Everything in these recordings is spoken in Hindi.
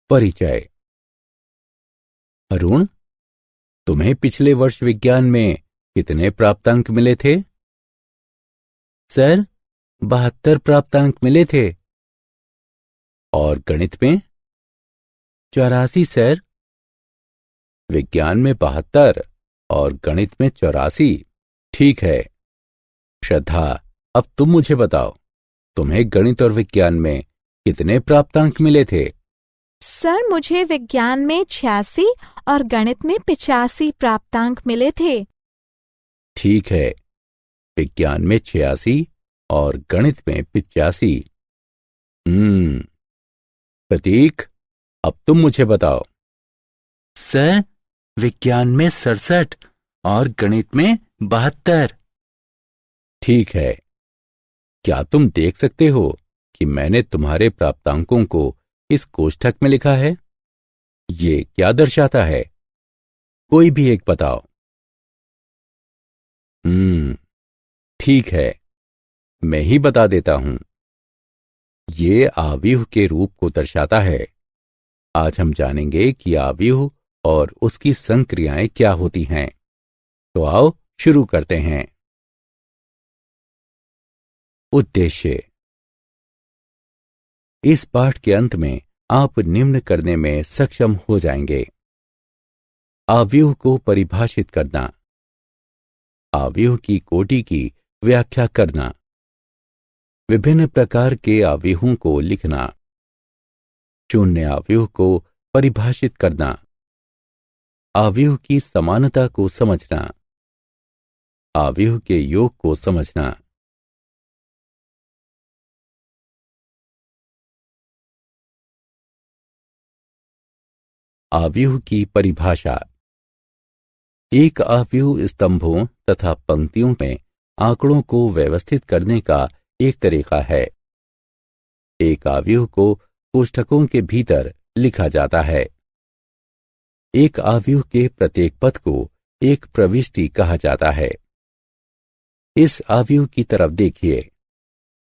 परिचय। अरुण, तुम्हें पिछले वर्ष विज्ञान में कितने प्राप्तांक मिले थे? सर, 72 प्राप्तांक मिले थे। और गणित में? 84 सर। विज्ञान में 72 और गणित में 84। ठीक है। श्रद्धा, अब तुम मुझे बताओ, तुम्हें गणित और विज्ञान में कितने प्राप्तांक मिले थे? सर, मुझे विज्ञान में 86 और गणित में 85 प्राप्तांक मिले थे। ठीक है, विज्ञान में 86 और गणित में 85। प्रतीक, अब तुम मुझे बताओ। सर, विज्ञान में 67 और गणित में 72। ठीक है। क्या तुम देख सकते हो कि मैंने तुम्हारे प्राप्तांकों को इस कोष्ठक में लिखा है? ये क्या दर्शाता है? कोई भी एक बताओ। ठीक है, मैं ही बता देता हूं। ये आव्यूह के रूप को दर्शाता है। आज हम जानेंगे कि आव्यूह और उसकी संक्रियाएं क्या होती हैं। तो आओ शुरू करते हैं। उद्देश्य। इस पाठ के अंत में आप निम्न करने में सक्षम हो जाएंगे। आव्यूह को परिभाषित करना, आव्यूह की कोटि की व्याख्या करना, विभिन्न प्रकार के आव्यूहों को लिखना, शून्य आव्यूह को परिभाषित करना, आव्यूह की समानता को समझना, आव्यूह के योग को समझना। आव्यूह की परिभाषा। एक आव्यूह स्तंभों तथा पंक्तियों में आंकड़ों को व्यवस्थित करने का एक तरीका है। एक आव्यूह को कोष्ठकों के भीतर लिखा जाता है। एक आव्यूह के प्रत्येक पद को एक प्रविष्टि कहा जाता है। इस आव्यूह की तरफ देखिए।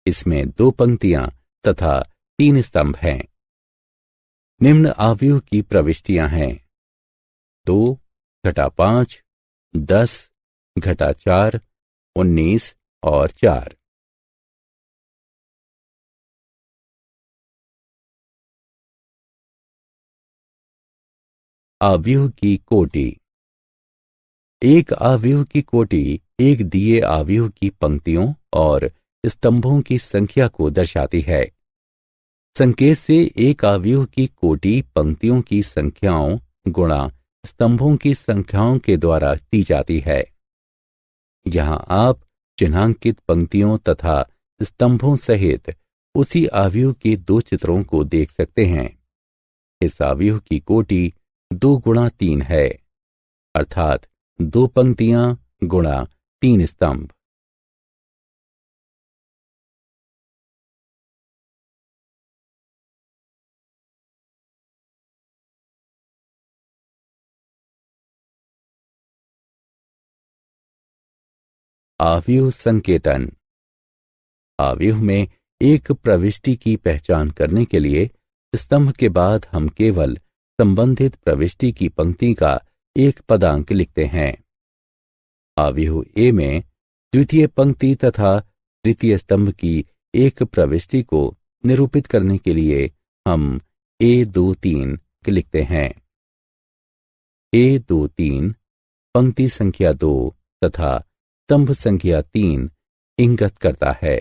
इसमें 2 पंक्तियां तथा 3 स्तंभ हैं। निम्न आव्यूह की प्रविष्टियां हैं 2 घटा 5, 10 घटा 4, 19 और 4। आव्यूह की कोटि। एक आव्यूह की कोटि एक दिए आव्यूह की पंक्तियों और स्तंभों की संख्या को दर्शाती है। संकेत से एक आव्यूह की कोटि पंक्तियों की संख्याओं गुणा स्तंभों की संख्याओं के द्वारा दी जाती है। यहां आप चिन्हांकित पंक्तियों तथा स्तंभों सहित उसी आव्यूह के 2 चित्रों को देख सकते हैं। इस आव्यूह की कोटि 2 गुणा 3 है, अर्थात 2 पंक्तियां गुणा 3 स्तंभ। आव्यूह संकेतन। आव्यूह में एक प्रविष्टि की पहचान करने के लिए स्तंभ के बाद हम केवल संबंधित प्रविष्टि की पंक्ति का एक पदांक लिखते हैं। आव्यूह ए में द्वितीय पंक्ति तथा तृतीय स्तंभ की एक प्रविष्टि को निरूपित करने के लिए हम A23 लिखते हैं। A23 पंक्ति संख्या 2 तथा स्तंभ संख्या 3 इंगित करता है।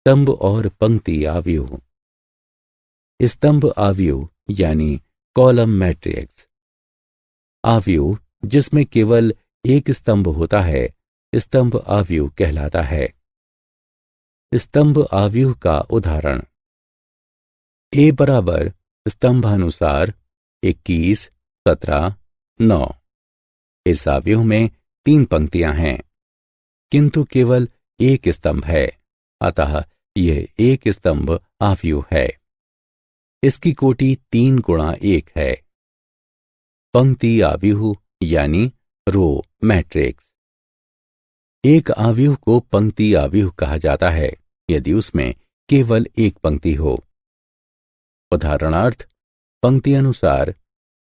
स्तंभ और पंक्ति आव्यूह। स्तंभ आव्यूह यानी कॉलम मैट्रिक्स। आव्यूह जिसमें केवल एक स्तंभ होता है स्तंभ आव्यूह कहलाता है। स्तंभ आव्यूह का उदाहरण। ए बराबर स्तंभानुसार 21, 17, 9। इस आव्यूह में 3 पंक्तियां हैं, किंतु केवल एक स्तंभ है, अतः यह एक स्तंभ आव्यूह है। इसकी कोटि 3 गुणा 1 है। पंक्ति आव्यूह यानी रो मैट्रिक्स। एक आव्यूह को पंक्ति आव्यूह कहा जाता है यदि उसमें केवल एक पंक्ति हो। उदाहरणार्थ, पंक्ति अनुसार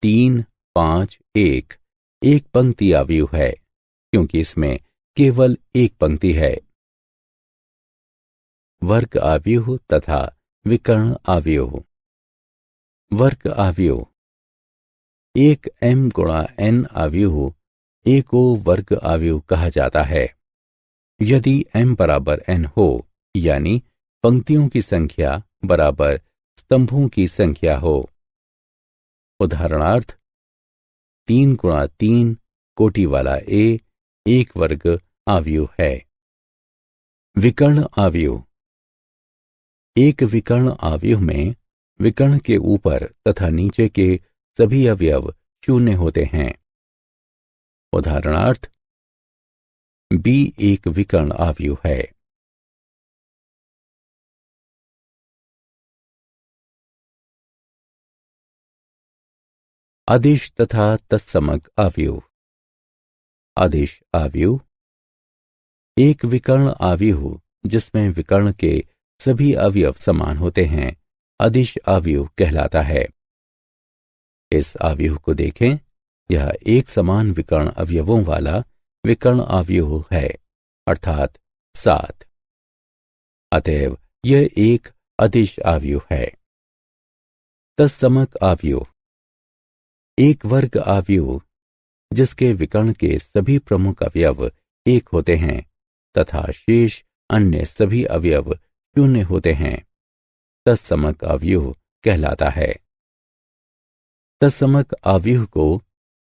3, 5, 1 एक पंक्ति आव्यूह है क्योंकि इसमें केवल एक पंक्ति है। वर्ग आव्यूह तथा विकर्ण आव्यूह। वर्ग आव्यूह। एक m गुणा n आव्यूह a को वर्ग आव्यूह कहा जाता है यदि m बराबर n हो, यानी पंक्तियों की संख्या बराबर स्तंभों की संख्या हो। उदाहरणार्थ, 3 गुणा 3 कोटि वाला a एक वर्ग आव्यूह है। विकर्ण आव्यूह। एक विकर्ण आव्यूह में विकर्ण के ऊपर तथा नीचे के सभी अवयव शून्य होते हैं। उदाहरणार्थ, b एक विकर्ण आव्यूह है। आदिश तथा तत्समक आव्यूह। आदिश आव्यूह। एक विकर्ण आव्यूह जिसमें विकर्ण के सभी अवयव समान होते हैं अदिश आव्यूह कहलाता है। इस आव्यूह को देखें, यह एक समान विकर्ण अवयवों वाला विकर्ण आव्यूह है, अर्थात 7। अतएव यह एक अदिश आव्यूह है। तत्समक आव्यूह। एक वर्ग आव्यूह जिसके विकर्ण के सभी प्रमुख अवयव एक होते हैं तथा शेष अन्य सभी अवयव शून्य होते हैं, तत्समक आव्यूह कहलाता है। तत्समक आव्यूह को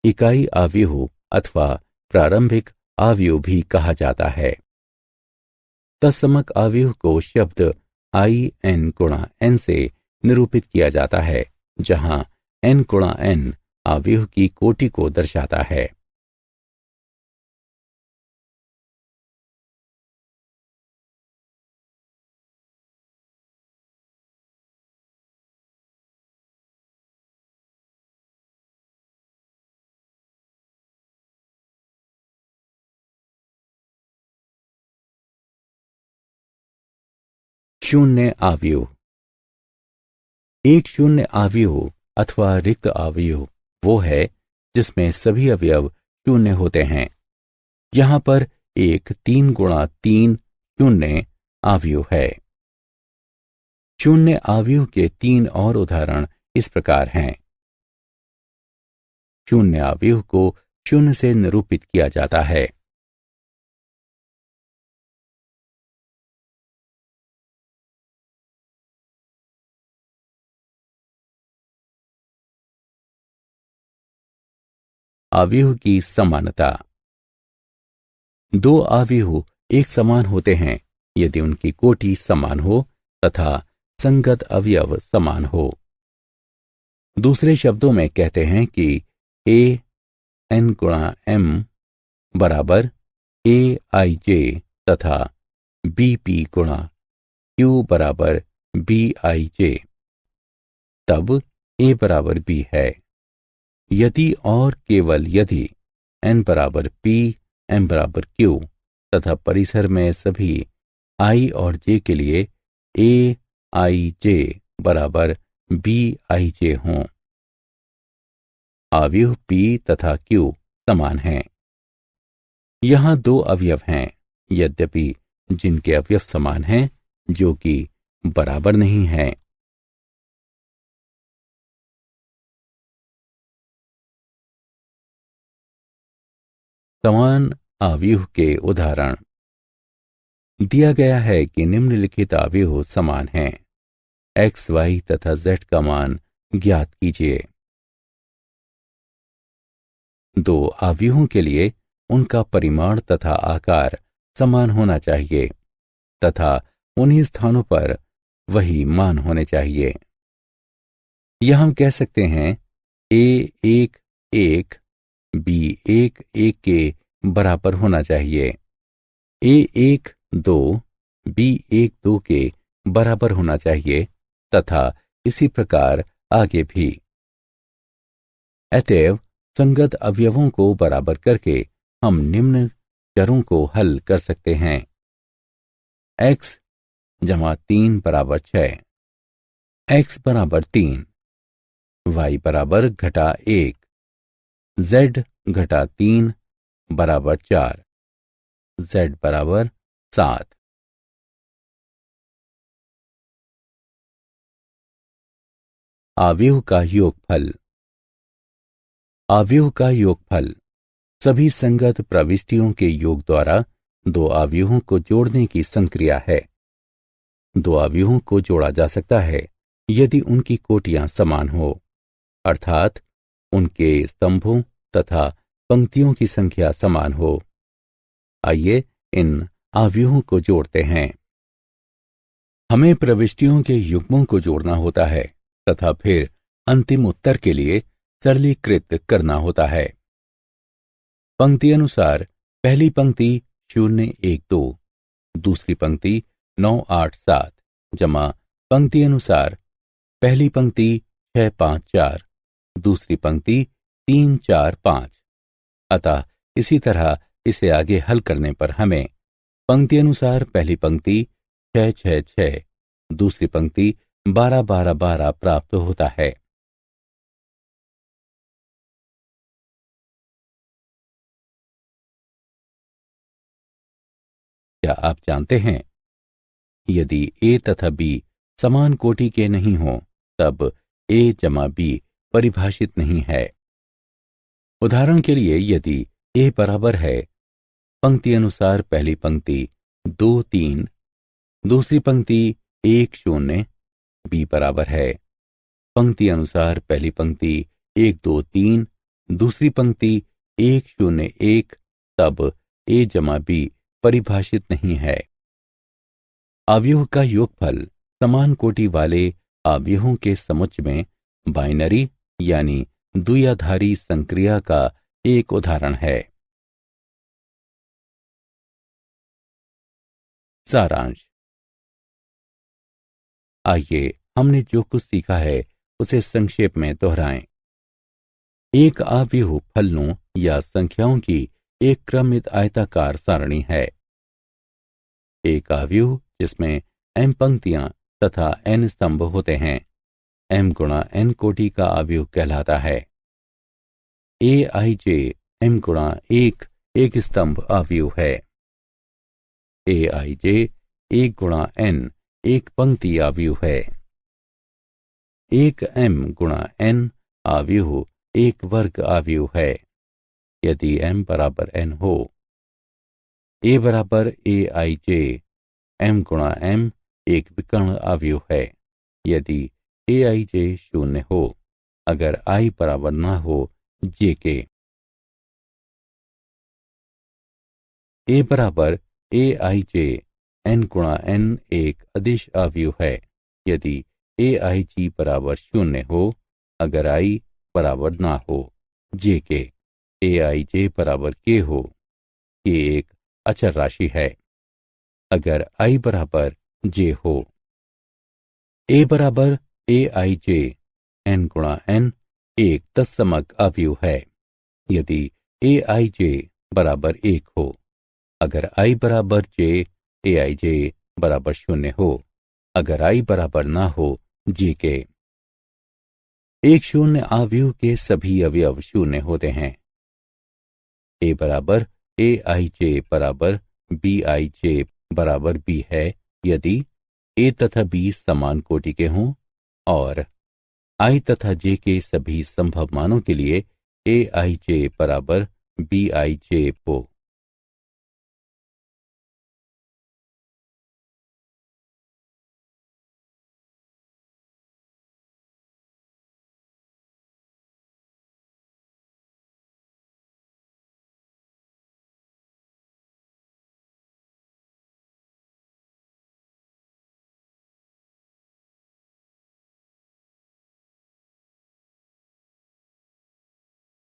इकाई आव्यूह अथवा प्रारंभिक आव्यूह भी कहा जाता है। तत्समक आव्यूह को शब्द in गुणा n से निरूपित किया जाता है, जहां n गुणा n आव्यूह की कोटि को दर्शाता है। शून्य आव्यूह। एक शून्य आव्यूह अथवा रिक्त आव्यूह वो है जिसमें सभी अवयव शून्य होते हैं। यहां पर एक 3 गुणा 3 शून्य आव्यूह है। शून्य आव्यूह के 3 और उदाहरण इस प्रकार हैं। शून्य आव्यूह को शून्य से निरूपित किया जाता है। आव्यूह की समानता। दो आव्यूह एक समान होते हैं यदि उनकी कोटि समान हो तथा संगत अवयव समान हो। दूसरे शब्दों में कहते हैं कि a n गुणा m बराबर a i j तथा b p गुणा q बराबर b i j, तब a बराबर b है। यदि और केवल यदि n बराबर p, m बराबर q तथा परिसर में सभी i और j के लिए a i j बराबर b i j हों। आव्यूह p तथा q समान हैं। यहां दो अवयव हैं, यद्यपि जिनके अवयव समान हैं जो कि बराबर नहीं हैं। समान आव्यूह के उदाहरण। दिया गया है कि निम्नलिखित आव्यूह समान हैं। x, y तथा z का मान ज्ञात कीजिए। दो आव्यूहों के लिए उनका परिमाण तथा आकार समान होना चाहिए तथा उन्हीं स्थानों पर वही मान होने चाहिए। यह हम कह सकते हैं a1 1 b1 1 के बराबर होना चाहिए, a1 2 b1 2 के बराबर होना चाहिए तथा इसी प्रकार आगे भी। अतएव संगत अवयवों को बराबर करके हम निम्न चरों को हल कर सकते हैं। x जमा 3 बराबर 6, x बराबर 3, y बराबर घटा 1, z घटा 3 बराबर 4, z बराबर 7। आव्यूह का योगफल। आव्यूह का योगफल सभी संगत प्रविष्टियों के योग द्वारा दो आव्यूहों को जोड़ने की संक्रिया है। दो आव्यूहों को जोड़ा जा सकता है यदि उनकी कोटियां समान हो, अर्थात उनके स्तंभों तथा पंक्तियों की संख्या समान हो। आइए इन आव्यूहों को जोड़ते हैं। हमें प्रविष्टियों के युग्मों को जोड़ना होता है तथा फिर अंतिम उत्तर के लिए सरलीकृत करना होता है। पंक्ति अनुसार पहली पंक्ति 0 1 2, दूसरी पंक्ति 9 8 7 जमा पंक्ति अनुसार पहली पंक्ति 6 5 4, दूसरी पंक्ति 3 4 5। अतः इसी तरह इसे आगे हल करने पर हमें पंक्ति अनुसार पहली पंक्ति 6 6 6, दूसरी पंक्ति 12 12 12 प्राप्त होता है। क्या आप जानते हैं, यदि a तथा b समान कोटि के नहीं हों तब a जमा b परिभाषित नहीं है। उदाहरण के लिए यदि a बराबर है पंक्ति अनुसार पहली पंक्ति 2 3, दूसरी पंक्ति 1 0, b बराबर है पंक्ति अनुसार पहली पंक्ति 1 2 3, दूसरी पंक्ति 1 0 1, तब a जमा b परिभाषित नहीं है। आव्यूह का योगफल समान कोटि वाले आव्यूहों के समुच्चय में बाइनरी यानी द्विआधारी संक्रिया का एक उदाहरण है। सारांश। आइए हमने जो कुछ सीखा है उसे संक्षेप में दोहराएं। एक आव्यूह फलनों या संख्याओं की एक क्रमित आयताकार सारणी है। एक आव्यूह जिसमें m पंक्तियां तथा n स्तंभ होते हैं m गुणा n कोटि का आव्यूह कहलाता है। aij m गुणा एक स्तंभ आव्यूह है। aij 1 गुणा n एक पंक्ति आव्यूह है। एक m गुणा n आव्यूह एक वर्ग आव्यूह है यदि m बराबर n हो। a बराबर aij m गुणा m एक विकर्ण आव्यूह है यदि aij 0 हो, अगर i बराबर ना हो j के। a बराबर aij n गुणा n एक अदिश आव्यूह है यदि aij बराबर 0 हो, अगर i बराबर ना हो j के। aij बराबर k हो, k एक अचर राशि है अगर i बराबर j हो। a बराबर aij n गुणा n एक तत्समक आव्यूह है यदि aij बराबर 1 हो, अगर i बराबर j aij बराबर 0 हो, अगर i बराबर ना हो j के। एक शून्य आव्यूह के सभी अवयव शून्य होते हैं। a बराबर aij बराबर bij बराबर b है यदि a तथा b समान कोटि के हों और i तथा j के सभी संभव मानों के लिए aij बराबर bij हो।